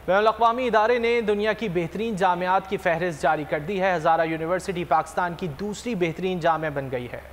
बैनुल-अक़वामी इदारे ने दुनिया की बेहतरीन जामियात की फहरिस्त जारी कर दी है। हज़ारा यूनिवर्सिटी पाकिस्तान की दूसरी बेहतरीन जामिया बन गई है।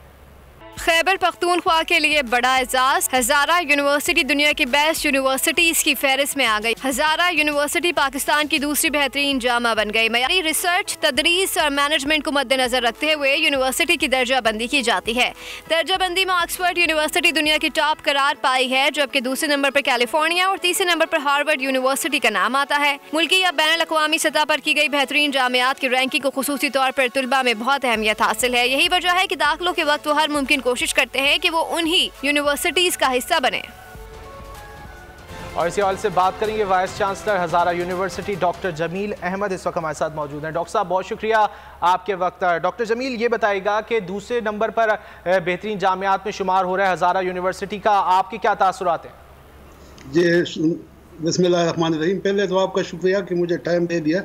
खैबर पख्तूनख्वा के लिए बड़ा एजाज, हज़ारा यूनिवर्सिटी दुनिया की बेस्ट यूनिवर्सिटीज़ की फहरिस्त में आ गई। हज़ारा यूनिवर्सिटी पाकिस्तान की दूसरी बेहतरीन जामा बन गई। मयारी रिसर्च, तदरीस और मैनेजमेंट को मद्देनजर रखते हुए यूनिवर्सिटी की दर्जा बंदी की जाती है। दर्जा बंदी में ऑक्सफोर्ड यूनिवर्सिटी दुनिया की टॉप करार पाई है, जबकि दूसरे नंबर पर कैलिफोर्निया और तीसरे नंबर पर हार्वर्ड यूनिवर्सिटी का नाम आता है। मुल्की या बैनुल-अक़वामी सतह पर की गई बेहतरीन जामियात की रैंकिंग को खुसूसी तौर पर तुलबा में बहुत अहमियत हासिल है। यही वजह है कि दाखिलों के वक्त वो हर मुमकिन कोशिश करते हैं कि वो उन्हीं यूनिवर्सिटीज का हिस्सा बने। और इसी हवाले से बात करेंगे vice chancellor Hazara university doctor Jameel Ahmad इस वक्त हमारे साथ मौजूद हैं। डॉक्टर साहब बहुत शुक्रिया आपके वक्त। डॉक्टर जमील ये बताएगा कि दूसरे नंबर पर बेहतरीन जामियात में शुमार हो रहा है हज़ारा यूनिवर्सिटी का, आपके क्या तासुरात हैं? जी बिस्मिल्लाहिर्रहमानिर्रहीम, पहले तो आपका शुक्रिया कि मुझे टाइम दे दिया।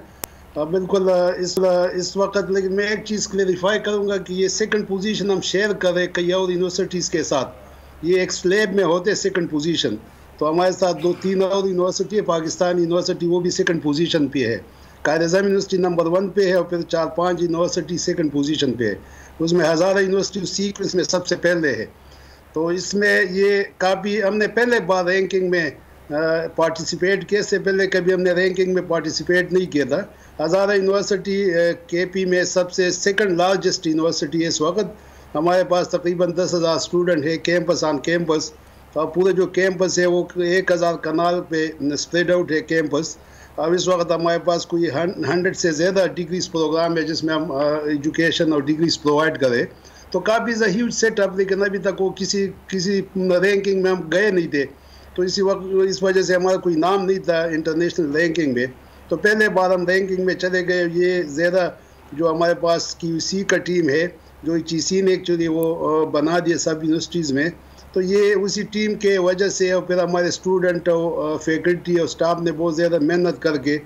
बिल्कुल इस वक्त, लेकिन मैं एक चीज़ क्लेरिफाई करूँगा कि ये सेकंड पोजीशन हम शेयर कर रहे हैं कई और यूनिवर्सिटीज़ के साथ। ये एक स्लैब में होते सेकंड पोजीशन, तो हमारे साथ 2-3 और यूनिवर्सिटी है। पाकिस्तान यूनिवर्सिटी वो भी सेकंड पोजीशन पे है। कायद-ए-आज़म यूनिवर्सिटी नंबर 1 पे है और फिर 4-5 यूनिवर्सिटी सेकंड पोजीशन पे है। उसमें हज़ारा यूनिवर्सिटी सीक्वेंस में सबसे पहले है। तो इसमें ये काफ़ी हमने पहले बार रैंकिंग में पार्टिसिपेट किए, से पहले कभी हमने रैंकिंग में पार्टिसिपेट नहीं किया था। हज़ारा यूनिवर्सिटी KP में सबसे सेकंड लार्जेस्ट यूनिवर्सिटी है इस वक्त। हमारे पास तकरीबन 10,000 स्टूडेंट है कैंपस ऑन कैंपस, और पूरे जो कैंपस है वो 1,000 कनाल पे स्प्रेड आउट है कैंपस। अब इस वक्त हमारे पास कोई 100 से ज़्यादा डिग्रीज प्रोग्राम है जिसमें हम एजुकेशन और डिग्रीज प्रोवाइड करें। तो काफ़ी ह्यूज सेटअप, लेकिन अभी तक वो किसी रैंकिंग में हम गए नहीं थे। तो इस वजह से हमारा कोई नाम नहीं था इंटरनेशनल रैंकिंग में। तो पहले बार हम रैंकिंग में चले गए। ये ज़्यादा जो हमारे पास QC का टीम है, जो HEC ने एक्चुअली वो बना दिया सब यूनिवर्सिटीज़ में, तो ये उसी टीम के वजह से और फिर हमारे स्टूडेंट और फैकल्टी और स्टाफ ने बहुत ज़्यादा मेहनत करके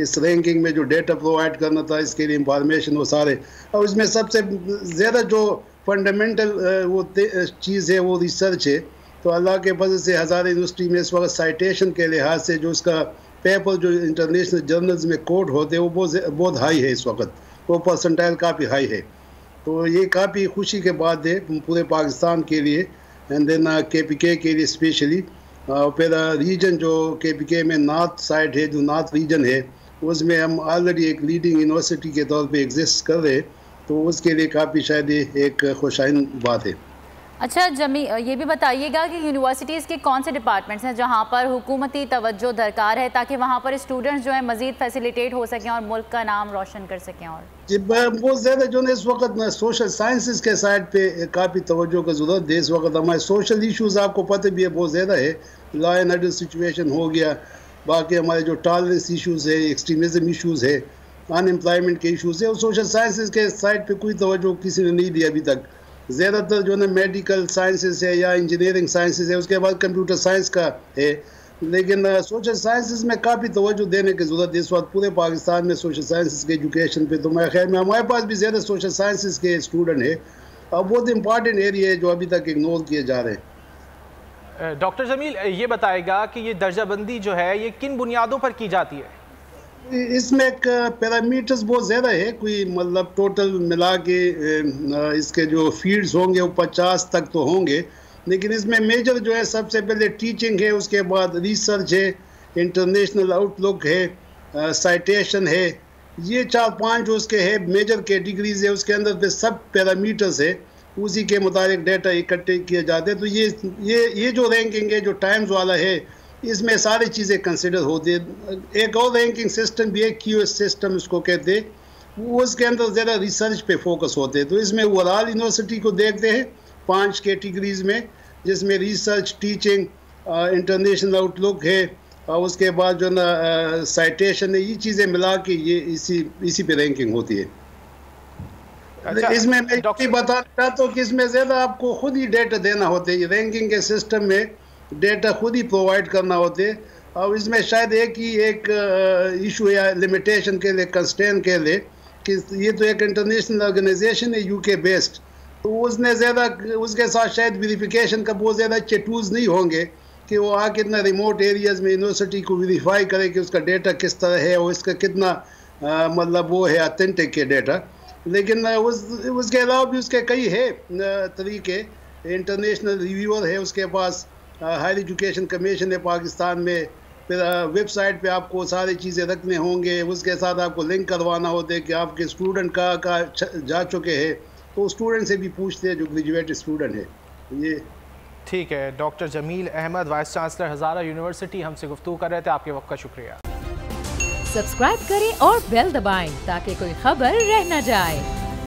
इस रैंकिंग में जो डेटा प्रोवाइड करना था, इसके लिए इंफॉर्मेशन वो सारे, और इसमें सबसे ज़्यादा जो फंडामेंटल वो चीज़ है वो रिसर्च है। तो अल्लाह के फजल से हज़ारा यूनिवर्सिटी में इस वक्त साइटेशन के लिहाज से जो उसका पेपर जो इंटरनेशनल जर्नल्स में कोट होते हैं वो बहुत हाई है इस वक्त, वो परसेंटाइल काफ़ी हाई है। तो ये काफ़ी खुशी के बाद है पूरे पाकिस्तान के लिए, एंड देन KPK के लिए स्पेशली। फिर रीजन जो KPK में नॉर्थ साइड है, जो नॉर्थ रीजन है, उसमें हम ऑलरेडी एक लीडिंग यूनिवर्सिटी के तौर पे एग्जिस्ट कर रहे, तो उसके लिए काफ़ी शायद एक खुशाइन बात है। अच्छा ये भी बताइएगा कि यूनिवर्सिटीज़ के कौन से डिपार्टमेंट्स हैं जहां पर हुकूमती तवज्जो दरकार है, ताकि वहां पर स्टूडेंट्स जो है मज़ीद फैसिलिटेट हो सकें और मुल्क का नाम रोशन कर सकें? और जी बहुत ज़्यादा जो है इस वक्त सोशल साइंसेस के साइड पे काफ़ी तवज्जो का ज़रूरत है। इस वक्त हमारे सोशल इशूज़ आपको पता भी है बहुत ज़्यादा है। लॉ एंड ऑर्डर सिचुएशन हो गया, बाकी हमारे जो टॉलरेंस इशूज़ है, एक्सट्रीमिज़म इशूज़ है, अनएम्प्लॉयमेंट के इशूज़ है, और सोशल साइंसेस के साइड पर कोई तवज्जो किसी ने नहीं दिया अभी तक। ज़्यादातर जो है मेडिकल साइंसेस है या इंजीनियरिंग साइंसेस है, उसके बाद कंप्यूटर साइंस का है, लेकिन सोशल साइंसेस में काफ़ी तवज्जो देने की ज़रूरत है इस वक्त पूरे पाकिस्तान में सोशल साइंसेस के एजुकेशन पे। तो मेरे ख्याल में हमारे पास भी ज़्यादा सोशल साइंसेस के स्टूडेंट है, और बहुत इंपॉर्टेंट एरिया है जो अभी तक इग्नोर किए जा रहे हैं। डॉक्टर जमील ये बताएगा कि ये दर्जाबंदी जो है ये किन बुनियादों पर की जाती है? इसमें एक पैरामीटर्स बहुत ज़्यादा है, कोई मतलब टोटल मिला के इसके जो फील्ड्स होंगे वो 50 तक तो होंगे, लेकिन इसमें मेजर जो है सबसे पहले टीचिंग है, उसके बाद रिसर्च है, इंटरनेशनल आउटलुक है, साइटेशन है। ये 4-5 जो उसके है मेजर कैटेगरीज है, उसके अंदर पे सब पैरामीटर्स है, उसी के मुताबिक डेटा इकट्ठे किए जाते हैं। तो ये जो रैंकिंग है जो टाइम्स वाला है, इसमें सारी चीज़ें कंसिडर होती है। एक और रैंकिंग सिस्टम भी है, QS सिस्टम उसको कहते हैं, वो उसके अंदर ज़्यादा रिसर्च पे फोकस होते हैं। तो इसमें ओवरऑल यूनिवर्सिटी को देखते हैं 5 कैटेगरीज में, जिसमें रिसर्च, टीचिंग, इंटरनेशनल आउटलुक है, और उसके बाद जो ना साइटेशन है, ये चीज़ें मिला के ये इसी पे रैंकिंग होती है। अच्छा, इसमें मैं ये बताना चाहता हूँ कि इसमें ज़्यादा आपको खुद ही डेटा देना होता है। रैंकिंग के सिस्टम में डेटा खुद ही प्रोवाइड करना होते हैं, और इसमें शायद एक इशू या लिमिटेशन के लिए, कंस्ट्रेंट के लिए, कि ये तो एक इंटरनेशनल ऑर्गेनाइजेशन है UK बेस्ड, तो उसने ज़्यादा उसके साथ शायद वेरिफिकेशन का बहुत ज़्यादा अच्छे टूल्स नहीं होंगे, कि वो आके इतना रिमोट एरियाज़ में यूनिवर्सिटी को वेरीफाई करे कि उसका डेटा किस तरह है और इसका कितना मतलब वो है ऑथेंटिक के डेटा। लेकिन उसके अलावा भी उसके कई है तरीके। इंटरनेशनल रिव्यूअर है उसके पास, हायर एजुकेशन कमीशन है पाकिस्तान में, फिर वेबसाइट पे आपको सारी चीज़ें रखने होंगे, उसके साथ आपको लिंक करवाना होता है कि आपके स्टूडेंट का जा चुके हैं, तो स्टूडेंट से भी पूछते हैं जो ग्रेजुएट स्टूडेंट है। ये ठीक है। Doctor Jameel Ahmad, vice chancellor Hazara university, हमसे गुफ्तगू कर रहे थे। आपके वक्त का शुक्रिया। सब्सक्राइब करें और बेल दबाएं ताकि कोई खबर रह न जाए।